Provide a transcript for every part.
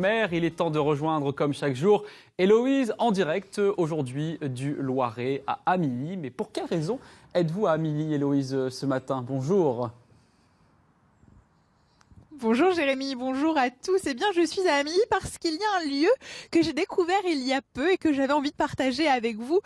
mer. Il est temps de rejoindre, comme chaque jour, Héloïse en direct aujourd'hui du Loiret à Amilly. Mais pour quelle raison êtes-vous à Amilly, Héloïse, ce matin? Bonjour. Bonjour Jérémy, bonjour à tous. Eh bien, je suis à Amilly parce qu'il y a un lieu que j'ai découvert il y a peu et que j'avais envie de partager avec vous.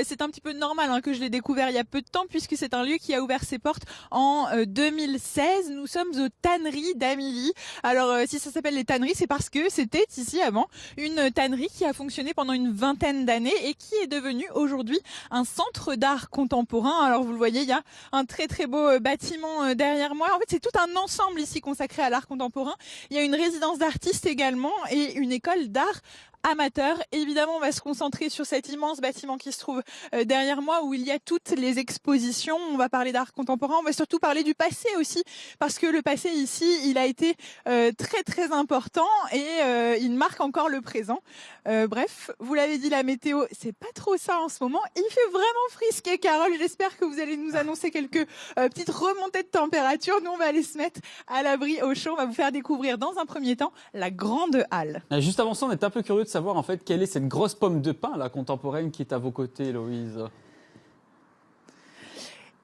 C'est un petit peu normal que je l'ai découvert il y a peu de temps puisque c'est un lieu qui a ouvert ses portes en 2016. Nous sommes aux tanneries d'Amilly. Alors, si ça s'appelle les tanneries, c'est parce que c'était ici avant une tannerie qui a fonctionné pendant une vingtaine d'années et qui est devenue aujourd'hui un centre d'art contemporain. Alors, vous le voyez, il y a un très très beau bâtiment derrière moi. En fait, c'est tout un ensemble ici consacré à l'art contemporain. Il y a une résidence d'artistes également et une école d'art amateur. Évidemment, on va se concentrer sur cet immense bâtiment qui se trouve derrière moi où il y a toutes les expositions. On va parler d'art contemporain, on va surtout parler du passé aussi parce que le passé ici, il a été très très important et il marque encore le présent. Bref, vous l'avez dit, la météo, c'est pas trop ça en ce moment. Il fait vraiment frisquet, Carole. J'espère que vous allez nous annoncer quelques petites remontées de température. Nous, on va aller se mettre à l'abri au chaud. On va vous faire découvrir dans un premier temps la grande halle. Juste avant ça, on est un peu curieux de savoir en fait quelle est cette grosse pomme de pin là, contemporaine qui est à vos côtés, Héloïse.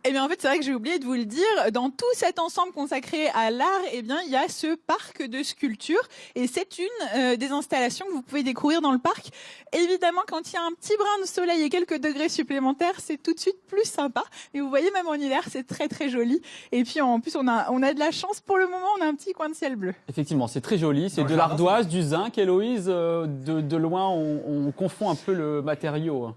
Eh bien, en fait, c'est vrai que j'ai oublié de vous le dire. Dans tout cet ensemble consacré à l'art, eh bien, il y a ce parc de sculptures. Et c'est une des installations que vous pouvez découvrir dans le parc. Évidemment, quand il y a un petit brin de soleil et quelques degrés supplémentaires, c'est tout de suite plus sympa. Et vous voyez, même en hiver, c'est très, très joli. Et puis, en plus, on a de la chance. Pour le moment, on a un petit coin de ciel bleu. Effectivement, c'est très joli. C'est de l'ardoise, du zinc, Héloïse. De loin, on confond un peu le matériau.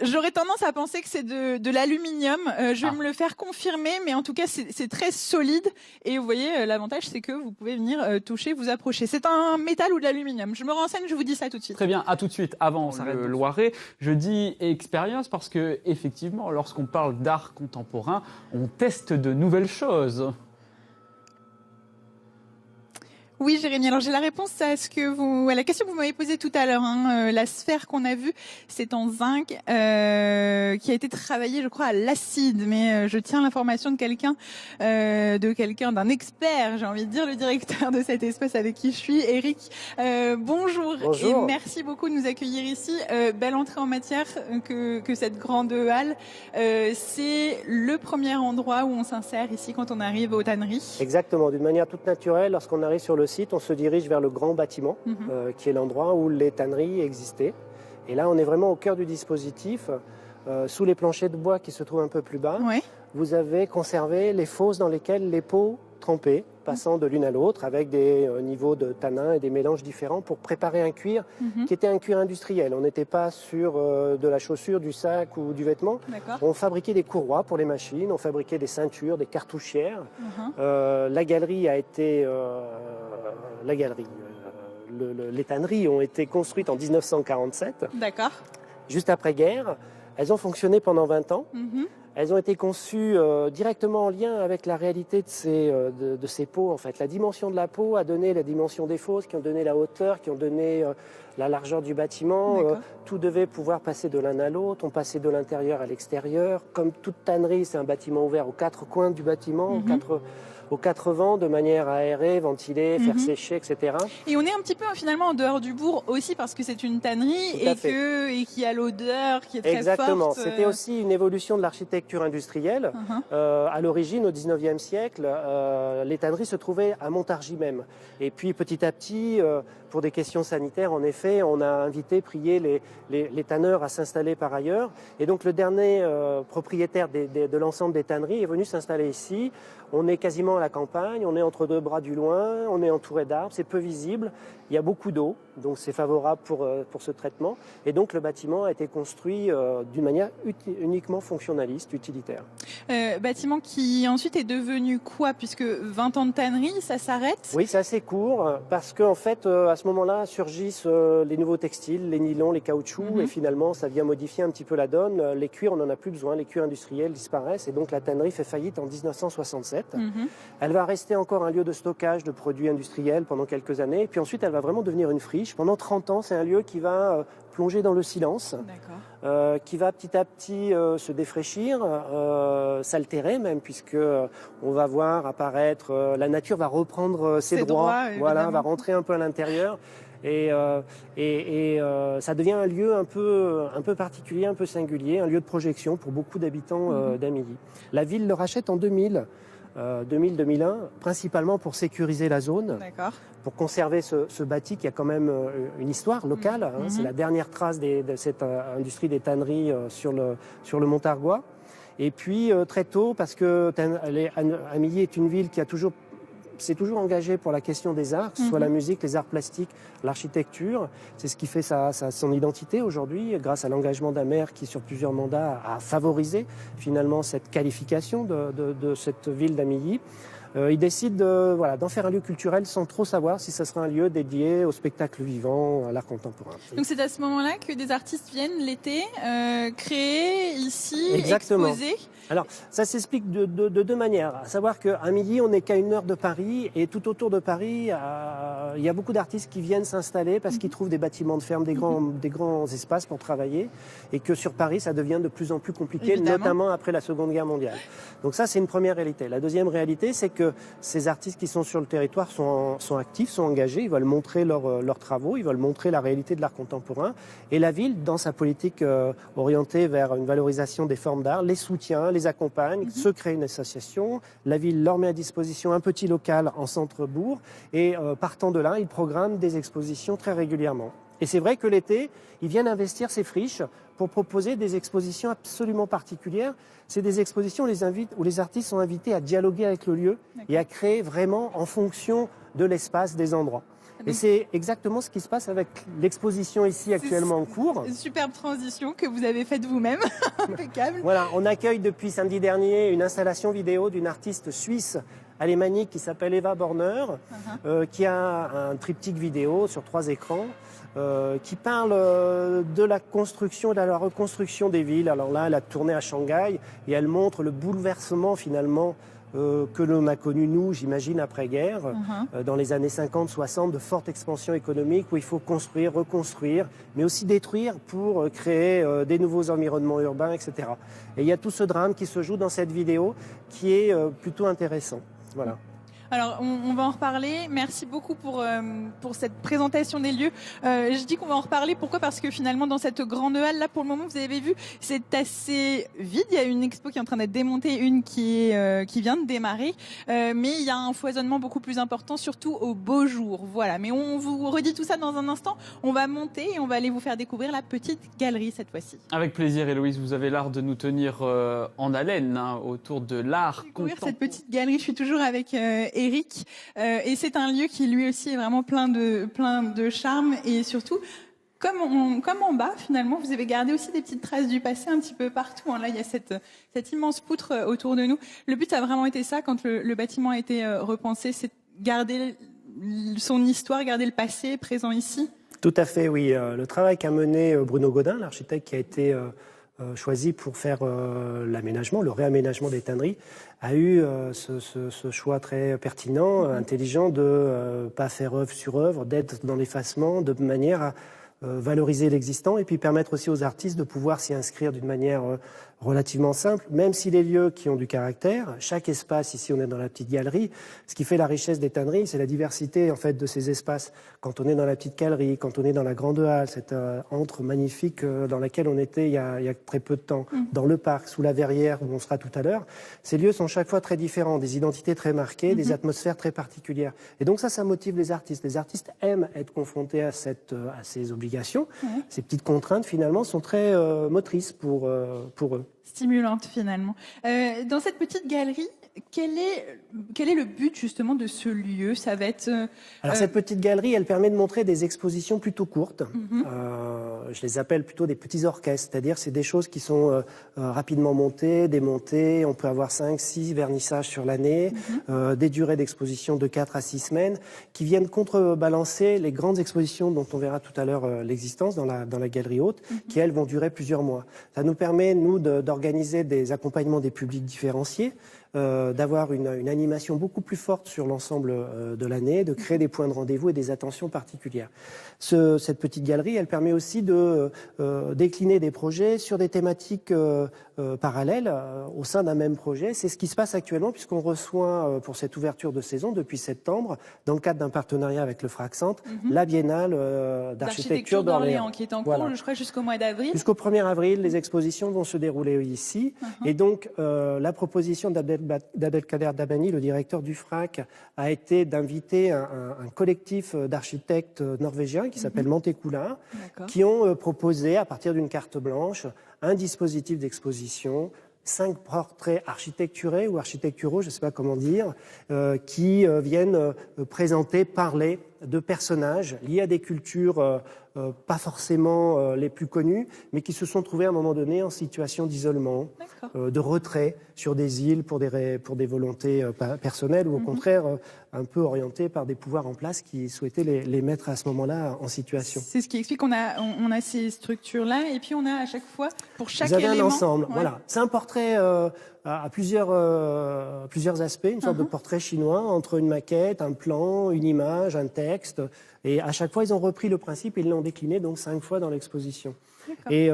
J'aurais tendance à penser que c'est de l'aluminium. Je vais me le faire confirmer, mais en tout cas, c'est très solide. Et vous voyez, l'avantage, c'est que vous pouvez venir toucher, vous approcher. C'est un métal ou de l'aluminium. Je me renseigne, je vous dis ça tout de suite. Très bien, à tout de suite. Avant le Loiret, je dis expérience parce que effectivement, lorsqu'on parle d'art contemporain, on teste de nouvelles choses. Oui, Jérémy. Alors, j'ai la réponse à la question que vous m'avez posée tout à l'heure. La sphère qu'on a vue, c'est en zinc, qui a été travaillée, je crois, à l'acide. Mais je tiens l'information d'un expert, j'ai envie de dire, le directeur de cet espace avec qui je suis, Eric. Bonjour. Et merci beaucoup de nous accueillir ici. Belle entrée en matière que cette grande halle. C'est le premier endroit où on s'insère ici quand on arrive aux tanneries. Exactement, d'une manière toute naturelle. Lorsqu'on arrive sur le site, on se dirige vers le grand bâtiment, qui est l'endroit où les tanneries existaient. Et là, on est vraiment au cœur du dispositif. Sous les planchers de bois qui se trouvent un peu plus bas, vous avez conservé les fosses dans lesquelles les peaux trempées, passant de l'une à l'autre, avec des niveaux de tanin et des mélanges différents pour préparer un cuir qui était un cuir industriel. On n'était pas sur de la chaussure, du sac ou du vêtement. On fabriquait des courroies pour les machines, on fabriquait des ceintures, des cartouchières. La galerie a été... les tanneries ont été construites en 1947, juste après-guerre. Elles ont fonctionné pendant 20 ans. Elles ont été conçues directement en lien avec la réalité de ces peaux. En fait, la dimension de la peau a donné la dimension des fosses, qui ont donné la hauteur, qui ont donné la largeur du bâtiment. Tout devait pouvoir passer de l'un à l'autre. On passait de l'intérieur à l'extérieur. Comme toute tannerie, c'est un bâtiment ouvert aux 4 coins du bâtiment, aux 4 vents, de manière à aérer, ventiler, faire sécher, etc. Et on est un petit peu finalement en dehors du bourg aussi parce que c'est une tannerie et qui a l'odeur qui est très forte. Exactement. C'était aussi une évolution de l'architecture industrielle. À l'origine, au 19e siècle, les tanneries se trouvaient à Montargis même. Et puis petit à petit, pour des questions sanitaires, en effet, on a prié les tanneurs à s'installer par ailleurs. Et donc le dernier propriétaire de l'ensemble des tanneries est venu s'installer ici. On est quasiment à la campagne, on est entre 2 bras du loin, on est entouré d'arbres, c'est peu visible, il y a beaucoup d'eau, donc c'est favorable pour ce traitement. Et donc le bâtiment a été construit d'une manière uniquement fonctionnaliste, utilitaire. Bâtiment qui ensuite est devenu quoi? Puisque 20 ans de tannerie, ça s'arrête? Oui, c'est assez court, parce qu'en fait, à ce moment-là, surgissent les nouveaux textiles, les nylons, les caoutchoucs, et finalement, ça vient modifier un petit peu la donne. Les cuirs, on n'en a plus besoin, les cuirs industriels disparaissent, et donc la tannerie fait faillite en 1967. Elle va rester encore un lieu de stockage de produits industriels pendant quelques années. Et puis ensuite, elle va vraiment devenir une friche. Pendant 30 ans, c'est un lieu qui va plonger dans le silence, qui va petit à petit se défraîchir, s'altérer même, puisque on va voir apparaître, la nature va reprendre ses droits, voilà, va rentrer un peu à l'intérieur. Et ça devient un lieu un peu particulier, un peu singulier, un lieu de projection pour beaucoup d'habitants d'Amilly. La ville le rachète en 2000-2001, principalement pour sécuriser la zone, pour conserver ce bâti qui a quand même une histoire locale. Hein, c'est la dernière trace de cette industrie des tanneries sur le Montargois. Et puis très tôt, parce que Amilly est une ville qui s'est toujours engagée pour la question des arts, que ce soit la musique, les arts plastiques, l'architecture. C'est ce qui fait son identité aujourd'hui, grâce à l'engagement d'un maire qui, sur plusieurs mandats, a favorisé finalement cette qualification de cette ville d'Amilly. Il décide d'en faire un lieu culturel sans trop savoir si ça sera un lieu dédié au spectacle vivant, à l'art contemporain. Donc c'est à ce moment-là que des artistes viennent l'été créer ici, Exactement. Exposer. Alors, ça s'explique de deux manières. À savoir qu'à Amilly, on n'est qu'à 1 heure de Paris, et tout autour de Paris, il y a beaucoup d'artistes qui viennent s'installer parce qu'ils trouvent des bâtiments de ferme, des grands espaces pour travailler, et que sur Paris, ça devient de plus en plus compliqué, notamment après la Seconde Guerre mondiale. Donc ça, c'est une première réalité. La deuxième réalité, c'est que ces artistes qui sont sur le territoire sont actifs, sont engagés, ils veulent montrer leurs travaux, ils veulent montrer la réalité de l'art contemporain, et la ville, dans sa politique orientée vers une valorisation des formes d'art, les soutient, les accompagne, se crée une association, la ville leur met à disposition un petit local en centre-bourg, et partant de là, ils programment des expositions très régulièrement. Et c'est vrai que l'été, ils viennent investir ces friches pour proposer des expositions absolument particulières. C'est des expositions où les artistes sont invités à dialoguer avec le lieu et à créer vraiment en fonction de l'espace, des endroits. Et c'est exactement ce qui se passe avec l'exposition ici actuellement en cours. Une superbe transition que vous avez faite vous-même, impeccable. Voilà, on accueille depuis samedi dernier une installation vidéo d'une artiste suisse alémanique qui s'appelle Eva Borner, qui a un triptyque vidéo sur 3 écrans, qui parle de la construction et de la reconstruction des villes. Alors là, elle a tourné à Shanghai et elle montre le bouleversement finalement que l'on a connu, nous, j'imagine, après-guerre, dans les années 50-60, de forte expansion économique où il faut construire, reconstruire, mais aussi détruire pour créer des nouveaux environnements urbains, etc. Et il y a tout ce drame qui se joue dans cette vidéo qui est plutôt intéressant. Voilà. Alors, on va en reparler. Merci beaucoup pour cette présentation des lieux. Je dis qu'on va en reparler. Pourquoi ? Parce que finalement, dans cette grande halle, là, pour le moment, vous avez vu, c'est assez vide. Il y a une expo qui est en train d'être démontée, une qui vient de démarrer. Mais il y a un foisonnement beaucoup plus important, surtout au beau jour. Voilà. Mais on vous redit tout ça dans un instant. On va monter et on va aller vous faire découvrir la petite galerie cette fois-ci. Avec plaisir, Héloïse. Vous avez l'art de nous tenir en haleine autour de l'art contemporain. Cette petite galerie, je suis toujours avec Eric, et c'est un lieu qui lui aussi est vraiment plein de charme, et surtout comme en bas finalement vous avez gardé aussi des petites traces du passé un petit peu partout. Là il y a cette immense poutre autour de nous. Le but a vraiment été ça quand le bâtiment a été repensé, c'est garder son histoire, garder le passé présent ici. Tout à fait, oui. Le travail qu'a mené Bruno Godin, l'architecte qui a été choisi pour faire l'aménagement, le réaménagement des tanneries, a eu ce choix très pertinent, intelligent de pas faire œuvre sur œuvre, d'être dans l'effacement, de manière à valoriser l'existant et puis permettre aussi aux artistes de pouvoir s'y inscrire d'une manière relativement simple, même si les lieux qui ont du caractère, chaque espace, ici on est dans la petite galerie, ce qui fait la richesse des tanneries, c'est la diversité en fait de ces espaces. Quand on est dans la petite galerie, quand on est dans la grande halle, cette antre magnifique dans laquelle on était il y a très peu de temps, dans le parc, sous la verrière où on sera tout à l'heure, ces lieux sont chaque fois très différents, des identités très marquées, des atmosphères très particulières. Et donc ça motive les artistes. Les artistes aiment être confrontés à ces obligations. Ces petites contraintes finalement sont très motrices pour eux. Stimulante finalement. Dans cette petite galerie, quel est le but justement de ce lieu ? Ça va être. Alors cette petite galerie, elle permet de montrer des expositions plutôt courtes. Je les appelle plutôt des petits orchestres, c'est-à-dire c'est des choses qui sont rapidement montées, démontées. On peut avoir 5-6 vernissages sur l'année, des durées d'exposition de 4 à 6 semaines, qui viennent contrebalancer les grandes expositions dont on verra tout à l'heure l'existence dans la galerie haute, qui elles vont durer plusieurs mois. Ça nous permet nous d'organiser des accompagnements des publics différenciés. d'avoir une animation beaucoup plus forte sur l'ensemble de l'année, de créer des points de rendez-vous et des attentions particulières. Cette petite galerie, elle permet aussi de décliner des projets sur des thématiques parallèles au sein d'un même projet. C'est ce qui se passe actuellement puisqu'on reçoit pour cette ouverture de saison depuis septembre, dans le cadre d'un partenariat avec le Fraccent, la Biennale d'architecture d'Orléans qui est en cours, je crois, jusqu'au mois d'avril. Jusqu'au 1er avril, les expositions vont se dérouler ici. Et donc, la proposition d'Abdelkader Dabani, le directeur du FRAC, a été d'inviter un collectif d'architectes norvégiens qui s'appelle Montekula, qui ont proposé, à partir d'une carte blanche, un dispositif d'exposition, 5 portraits architecturés ou architecturaux, je ne sais pas comment dire, qui viennent présenter, parler de personnages liés à des cultures pas forcément les plus connues, mais qui se sont trouvés à un moment donné en situation d'isolement, de retrait sur des îles pour des volontés personnelles ou au contraire un peu orientées par des pouvoirs en place qui souhaitaient les mettre à ce moment-là en situation. C'est ce qui explique qu'on a ces structures-là et puis on a à chaque fois, pour chaque élément... Vous avez un ensemble, voilà. C'est un portrait à plusieurs aspects, une sorte de portrait chinois entre une maquette, un plan, une image, un texte. Et à chaque fois, ils ont repris le principe et ils l'ont décliné donc 5 fois dans l'exposition. Et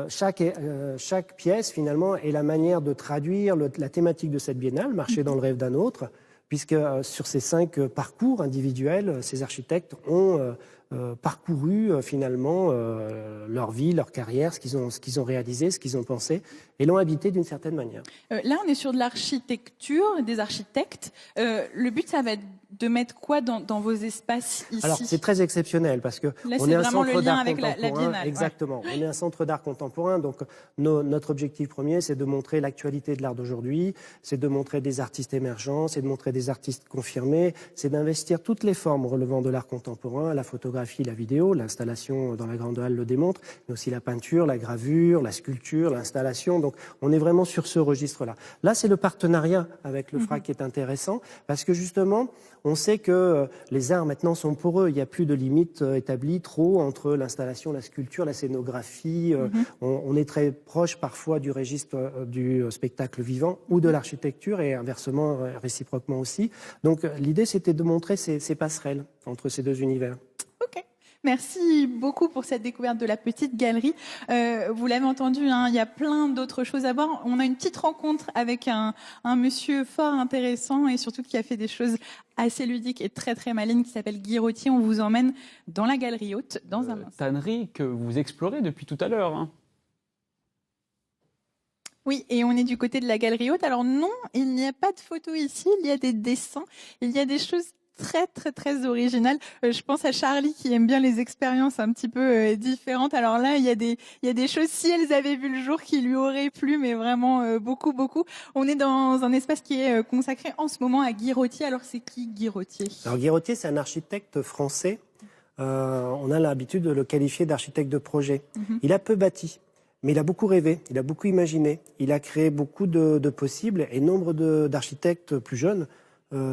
chaque pièce, finalement, est la manière de traduire la thématique de cette biennale, marcher dans le rêve d'un autre, puisque sur ces 5 parcours individuels, ces architectes ont parcouru finalement leur vie, leur carrière, ce qu'ils ont réalisé, ce qu'ils ont pensé, et l'ont habité d'une certaine manière. Là, on est sur de l'architecture, des architectes. Le but, ça va être de mettre quoi dans vos espaces ici? Alors, c'est très exceptionnel parce que là, on est un vraiment centre le lien d'art avec contemporain. la biennale. Exactement. On est un centre d'art contemporain, donc notre objectif premier, c'est de montrer l'actualité de l'art d'aujourd'hui, c'est de montrer des artistes émergents, c'est de montrer des artistes confirmés, c'est d'investir toutes les formes relevant de l'art contemporain, la photographie, la vidéo, l'installation dans la grande halle le démontre, mais aussi la peinture, la gravure, la sculpture, l'installation. Donc, on est vraiment sur ce registre-là. Là, c'est le partenariat avec le FRAC qui est intéressant parce que justement, on sait que les arts maintenant sont poreux. Il n'y a plus de limites établies trop entre l'installation, la sculpture, la scénographie. On est très proche parfois du registre du spectacle vivant ou de l'architecture et inversement, réciproquement aussi. Donc l'idée, c'était de montrer ces passerelles entre ces deux univers. Ok. Merci beaucoup pour cette découverte de la petite galerie. Vous l'avez entendu, hein, il y a plein d'autres choses à voir. On a une petite rencontre avec un monsieur fort intéressant et surtout qui a fait des choses assez ludiques et très très malines qui s'appelle Guy Rottier. On vous emmène dans la galerie haute dans un instant. Tannerie que vous explorez depuis tout à l'heure. Hein. Oui, et on est du côté de la galerie haute. Alors non, il n'y a pas de photos ici, il y a des dessins, il y a des choses très très très original. Je pense à Charlie qui aime bien les expériences un petit peu différentes. Alors là, il y a des choses, si elles avaient vu le jour, qui lui auraient plu, mais vraiment beaucoup. On est dans un espace qui est consacré en ce moment à Guy Rottier. Alors c'est qui Guy Rottier? Alors Guy Rottier, c'est un architecte français. On a l'habitude de le qualifier d'architecte de projet. Il a peu bâti, mais il a beaucoup rêvé, il a beaucoup imaginé. Il a créé beaucoup de possibles et nombre d'architectes plus jeunes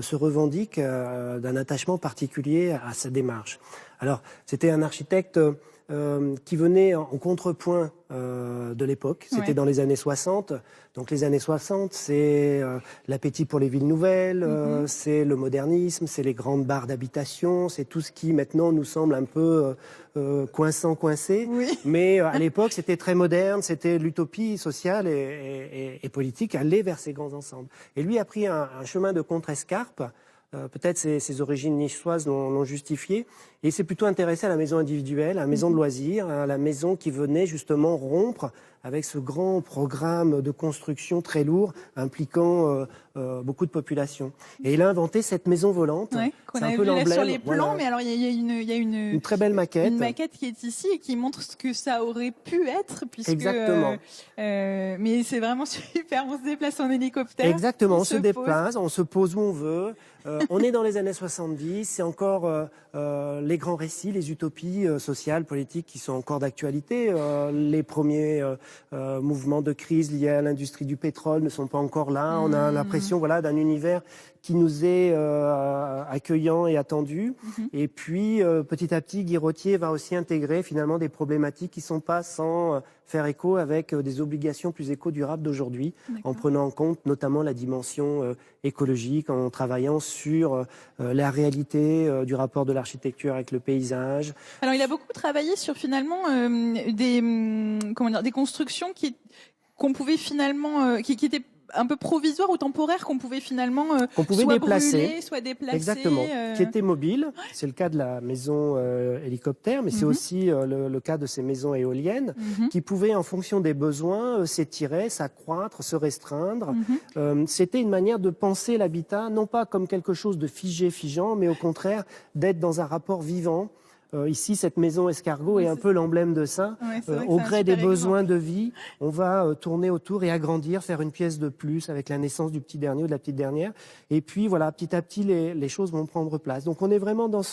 se revendique d'un attachement particulier à sa démarche. Alors, c'était un architecte qui venait en contrepoint de l'époque. C'était dans les années 60. Donc les années 60, c'est l'appétit pour les villes nouvelles, c'est le modernisme, c'est les grandes barres d'habitation, c'est tout ce qui maintenant nous semble un peu coincé. Oui. Mais à l'époque, c'était très moderne, c'était l'utopie sociale et politique, aller vers ces grands ensembles. Et lui a pris un chemin de contre-escarpe. Peut-être ses origines niçoises l'ont justifié. Et il s'est plutôt intéressé à la maison individuelle, à la maison de loisirs, à la maison qui venait justement rompre avec ce grand programme de construction très lourd impliquant beaucoup de population. Et il a inventé cette maison volante. Ouais, qu'on a vu là sur les plans, mais alors il y a une très belle maquette. Une maquette qui est ici et qui montre ce que ça aurait pu être. Puisque, exactement. Mais c'est vraiment super, on se déplace en hélicoptère. Exactement, on se déplace, on se pose où on veut. On est dans les années 70, c'est encore les grands récits, les utopies sociales, politiques qui sont encore d'actualité. Les premiers mouvements de crise liés à l'industrie du pétrole ne sont pas encore là. On a l'impression d'un univers qui nous est accueillant et attendu. Et puis, petit à petit, Guy-Rottier va aussi intégrer finalement des problématiques qui ne sont pas sans faire écho avec des obligations plus éco-durables d'aujourd'hui, en prenant en compte notamment la dimension écologique, en travaillant sur la réalité du rapport de l'architecture avec le paysage. Alors, il a beaucoup travaillé sur finalement des constructions qu'on pouvait finalement, qui étaient un peu provisoires ou temporaires, qu'on pouvait finalement soit brûler, soit déplacer. Exactement, qui étaient mobiles. C'est le cas de la maison hélicoptère, mais c'est aussi le cas de ces maisons éoliennes qui pouvaient, en fonction des besoins, s'étirer, s'accroître, se restreindre. C'était une manière de penser l'habitat, non pas comme quelque chose de figé, figeant, mais au contraire d'être dans un rapport vivant. Ici, cette maison escargot est un peu l'emblème de ça. Au gré des besoins de vie, on va tourner autour et agrandir, faire une pièce de plus avec la naissance du petit dernier ou de la petite dernière. Et puis voilà, petit à petit, les choses vont prendre place. Donc on est vraiment dans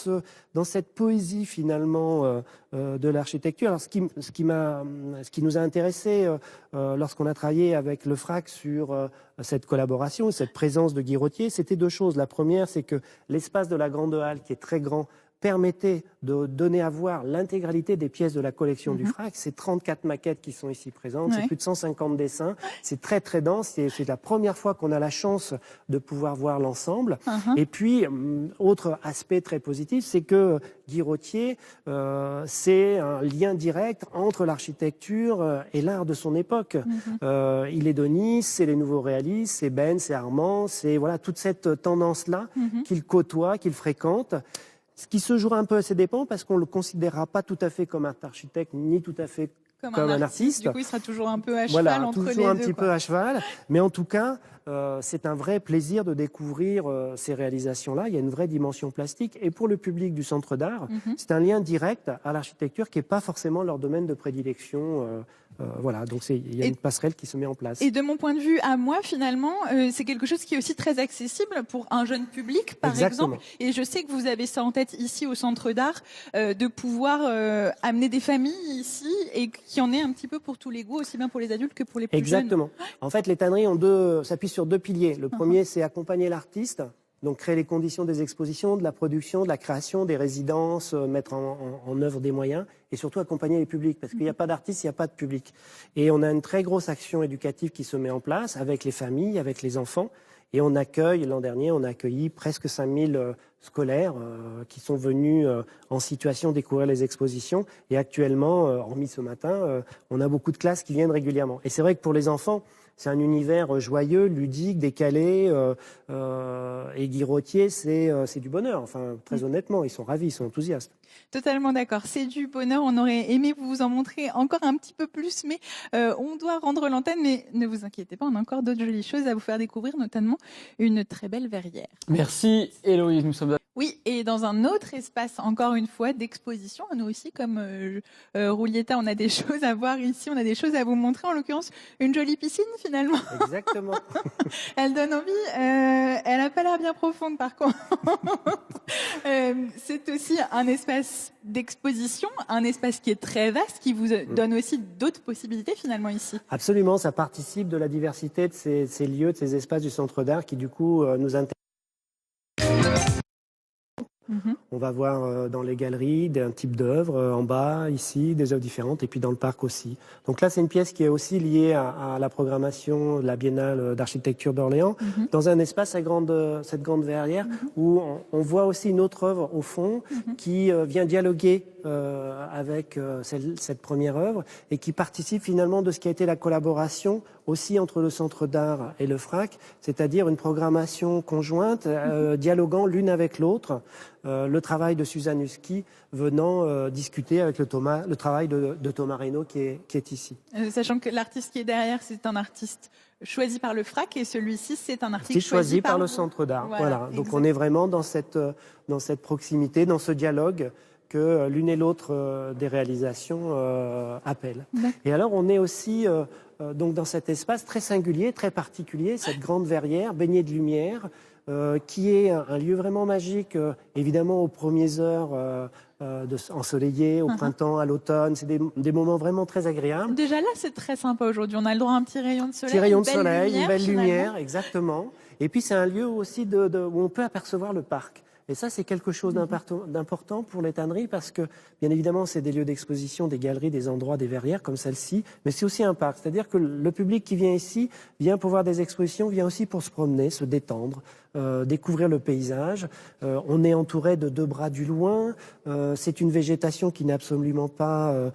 cette poésie finalement de l'architecture. Alors ce qui nous a intéressé lorsqu'on a travaillé avec le FRAC sur cette collaboration, cette présence de Guy-Rottier, c'était deux choses. La première, c'est que l'espace de la Grande Halle, qui est très grand, permettait de donner à voir l'intégralité des pièces de la collection du FRAC. C'est 34 maquettes qui sont ici présentes, c'est plus de 150 dessins, c'est très très dense, c'est la première fois qu'on a la chance de pouvoir voir l'ensemble. Et puis, autre aspect très positif, c'est que Guy-Rottier, c'est un lien direct entre l'architecture et l'art de son époque. Il est de Nice, c'est les nouveaux réalistes, c'est Ben, c'est Armand, c'est voilà, toute cette tendance-là qu'il côtoie, qu'il fréquente. Ce qui se jouera un peu à ses dépens, parce qu'on ne le considérera pas tout à fait comme un architecte, ni tout à fait comme un artiste. Du coup, il sera toujours un peu à cheval entre les deux. Toujours un petit peu à cheval. Mais en tout cas, c'est un vrai plaisir de découvrir ces réalisations-là. Il y a une vraie dimension plastique. Et pour le public du Centre d'Art, c'est un lien direct à l'architecture qui n'est pas forcément leur domaine de prédilection. Voilà, donc il y a une passerelle qui se met en place. Et de mon point de vue, à moi, finalement, c'est quelque chose qui est aussi très accessible pour un jeune public, par exemple. Et je sais que vous avez ça en tête ici au Centre d'Art, de pouvoir amener des familles ici et qu'il y en ait un petit peu pour tous les goûts, aussi bien pour les adultes que pour les plus jeunes. Exactement. En fait, les tanneries s'appuient sur deux piliers. Le premier, c'est accompagner l'artiste. Donc créer les conditions des expositions, de la production, de la création, des résidences, mettre en œuvre des moyens et surtout accompagner les publics parce qu'il n'y a pas d'artistes, il n'y a pas de public. Et on a une très grosse action éducative qui se met en place avec les familles, avec les enfants. Et on accueille, l'an dernier, on a accueilli presque 5000 scolaires qui sont venus en situation de découvrir les expositions. Et actuellement, hormis ce matin, on a beaucoup de classes qui viennent régulièrement. Et c'est vrai que pour les enfants, c'est un univers joyeux, ludique, décalé. Et Guy-Rottier, c'est du bonheur. Enfin, très honnêtement, ils sont ravis, ils sont enthousiastes. Totalement d'accord. C'est du bonheur. On aurait aimé vous en montrer encore un petit peu plus, mais on doit rendre l'antenne. Mais ne vous inquiétez pas, on a encore d'autres jolies choses à vous faire découvrir, notamment une très belle verrière. Merci Héloïse. Nous sommes Oui, et dans un autre espace, encore une fois, d'exposition. Nous aussi, comme Roulietta, on a des choses à voir ici, on a des choses à vous montrer. En l'occurrence, une jolie piscine, finalement. Exactement. Elle donne envie. Elle n'a pas l'air bien profonde, par contre. C'est aussi un espace d'exposition, un espace qui est très vaste, qui vous donne aussi d'autres possibilités, finalement, ici. Absolument, ça participe de la diversité de ces lieux, de ces espaces du Centre d'Art qui, du coup, nous intéressent. On va voir dans les galeries un type d'œuvres, en bas, ici, des œuvres différentes, et puis dans le parc aussi. Donc là, c'est une pièce qui est aussi liée à la programmation de la Biennale d'architecture d'Orléans, dans un espace à cette grande verrière, où on voit aussi une autre œuvre au fond, qui vient dialoguer avec cette première œuvre, et qui participe finalement de ce qui a été la collaboration aussi entre le Centre d'Art et le FRAC, c'est-à-dire une programmation conjointe, dialoguant l'une avec l'autre, le travail de Suzanne Husky venant discuter avec le travail de Thomas Reynaud qui est ici. Sachant que l'artiste qui est derrière, c'est un artiste choisi par le FRAC et celui-ci, c'est un artiste choisi par le Centre d'Art. Voilà. Donc on est vraiment dans cette proximité, dans ce dialogue que l'une et l'autre des réalisations appellent. Et alors on est aussi donc dans cet espace très singulier, très particulier, cette grande verrière baignée de lumière, qui est un lieu vraiment magique, évidemment aux premières heures ensoleillées, au printemps, à l'automne. C'est des moments vraiment très agréables. Déjà là, c'est très sympa aujourd'hui. On a le droit à un petit rayon de soleil. Petit rayon de soleil, une belle lumière, exactement. Et puis c'est un lieu aussi où on peut apercevoir le parc. Et ça, c'est quelque chose d'important pour les tanneries parce que, bien évidemment, c'est des lieux d'exposition, des galeries, des endroits, des verrières comme celle-ci, mais c'est aussi un parc. C'est-à-dire que le public qui vient ici vient pour voir des expositions, vient aussi pour se promener, se détendre, découvrir le paysage. On est entouré de 2 bras du loin. C'est une végétation qui n'est absolument pas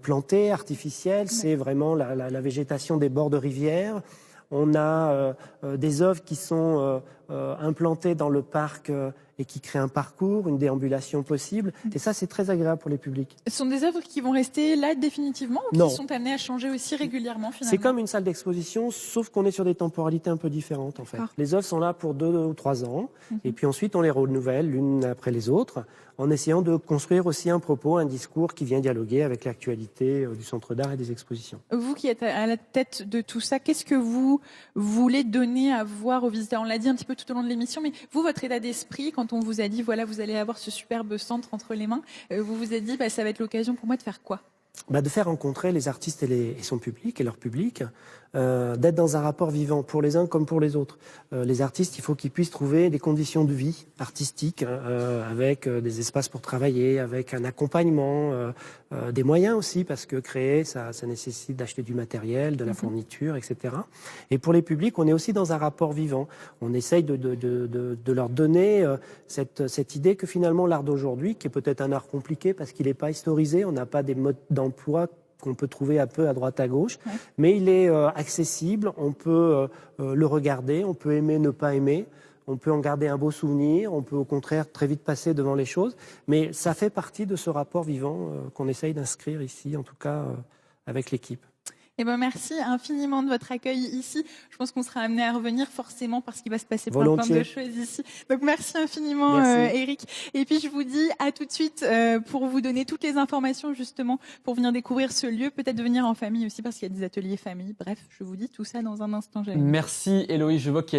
plantée, artificielle. C'est vraiment la végétation des bords de rivières. On a des œuvres qui sont implantées dans le parc et qui créent un parcours, une déambulation possible. Et ça, c'est très agréable pour les publics. Ce sont des œuvres qui vont rester là définitivement ou Non. qui sont amenées à changer aussi régulièrement finalement? C'est comme une salle d'exposition, sauf qu'on est sur des temporalités un peu différentes en fait. Les œuvres sont là pour 2 ou 3 ans, et puis ensuite on les renouvelle l'une après les autres, en essayant de construire aussi un propos, un discours qui vient dialoguer avec l'actualité du centre d'art et des expositions. Vous qui êtes à la tête de tout ça, qu'est-ce que vous voulez donner à voir aux visiteurs? On l'a dit un petit peu tout au long de l'émission, mais vous, votre état d'esprit, quand on vous a dit, voilà, vous allez avoir ce superbe centre entre les mains, vous vous êtes dit, ça va être l'occasion pour moi de faire quoi? De faire rencontrer les artistes et son public et leur public, d'être dans un rapport vivant pour les uns comme pour les autres. Les artistes, il faut qu'ils puissent trouver des conditions de vie artistiques avec des espaces pour travailler, avec un accompagnement, des moyens aussi, parce que créer, ça nécessite d'acheter du matériel, de la fourniture, etc. Et pour les publics, on est aussi dans un rapport vivant. On essaye de leur donner cette idée que finalement l'art d'aujourd'hui, qui est peut-être un art compliqué parce qu'il n'est pas historisé, on n'a pas des modes d'emploi qu'on peut trouver un peu à droite à gauche, mais il est accessible, on peut le regarder, on peut aimer, ne pas aimer, on peut en garder un beau souvenir, on peut au contraire très vite passer devant les choses, mais ça fait partie de ce rapport vivant qu'on essaye d'inscrire ici, en tout cas avec l'équipe. Eh ben merci infiniment de votre accueil ici. Je pense qu'on sera amené à revenir forcément parce qu'il va se passer plein de choses ici. Donc merci infiniment Eric. Et puis je vous dis à tout de suite pour vous donner toutes les informations justement pour venir découvrir ce lieu, peut-être venir en famille aussi parce qu'il y a des ateliers famille. Bref, je vous dis tout ça dans un instant. Merci Héloïse, je vois qu'il y a